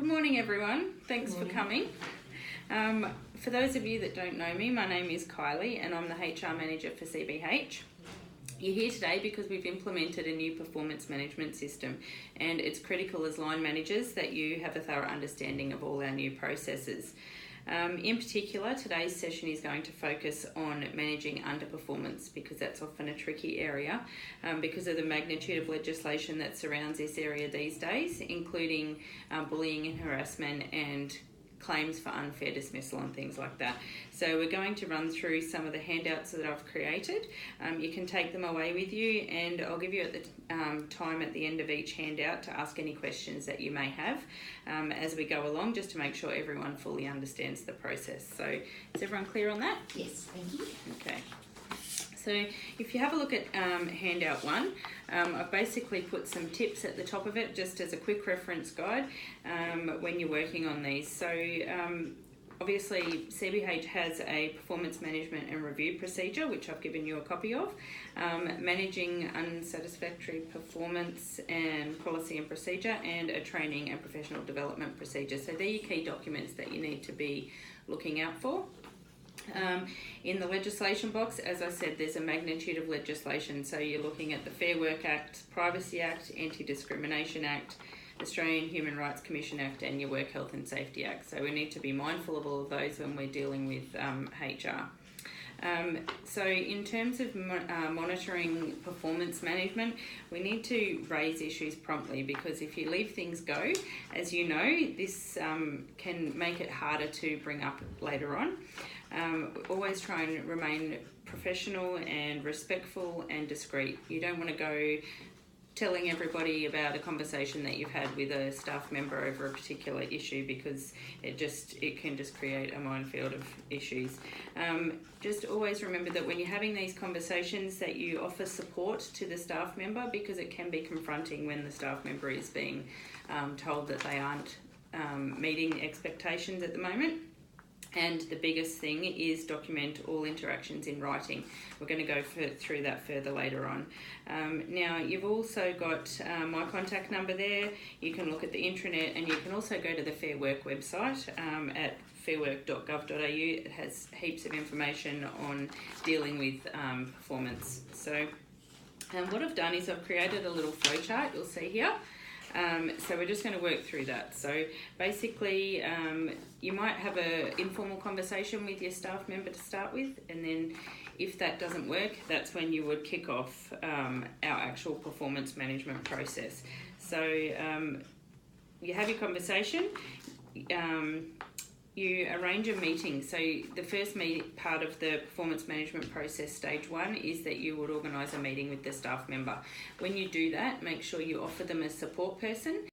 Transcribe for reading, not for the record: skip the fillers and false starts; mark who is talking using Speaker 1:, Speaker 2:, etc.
Speaker 1: Good morning, everyone. Thanks for coming. For those of you that don't know me, my name is Kylie and I'm the HR Manager for CBH. You're here today because we've implemented a new performance management system, and it's critical as line managers that you have a thorough understanding of all our new processes. In particular, today's session is going to focus on managing underperformance, because that's often a tricky area because of the magnitude of legislation that surrounds this area these days, including bullying and harassment and claims for unfair dismissal and things like that. So we're going to run through some of the handouts that I've created. You can take them away with you, and I'll give you at the time at the end of each handout to ask any questions that you may have as we go along, just to make sure everyone fully understands the process. So is everyone clear on that?
Speaker 2: Yes, thank you.
Speaker 1: Okay. So if you have a look at handout 1, I've basically put some tips at the top of it just as a quick reference guide when you're working on these. So obviously CBH has a performance management and review procedure, which I've given you a copy of, managing unsatisfactory performance and policy and procedure, and a training and professional development procedure. So they're your key documents that you need to be looking out for. In the legislation box, as I said, there's a magnitude of legislation. So you're looking at the Fair Work Act, Privacy Act, Anti-Discrimination Act, Australian Human Rights Commission Act, and your Work Health and Safety Act. So we need to be mindful of all of those when we're dealing with HR. So in terms of monitoring performance management, we need to raise issues promptly, because if you leave things go, as you know, this can make it harder to bring up later on. Always try and remain professional and respectful and discreet. You don't want to go telling everybody about a conversation that you've had with a staff member over a particular issue, because it can just create a minefield of issues. Just always remember that when you're having these conversations, that you offer support to the staff member, because it can be confronting when the staff member is being told that they aren't meeting expectations at the moment. And the biggest thing is document all interactions in writing. We're going to go through that further later on. Now, you've also got my contact number there. You can look at the intranet, and you can also go to the Fair Work website at fairwork.gov.au. It has heaps of information on dealing with performance. So what I've done is I've created a little flowchart, you'll see here. So we're just going to work through that. So basically, you might have an informal conversation with your staff member to start with, and then if that doesn't work, that's when you would kick off our actual performance management process. So you have your conversation, you arrange a meeting. So the first part of the performance management process, stage 1, is that you would organise a meeting with the staff member. When you do that, make sure you offer them a support person.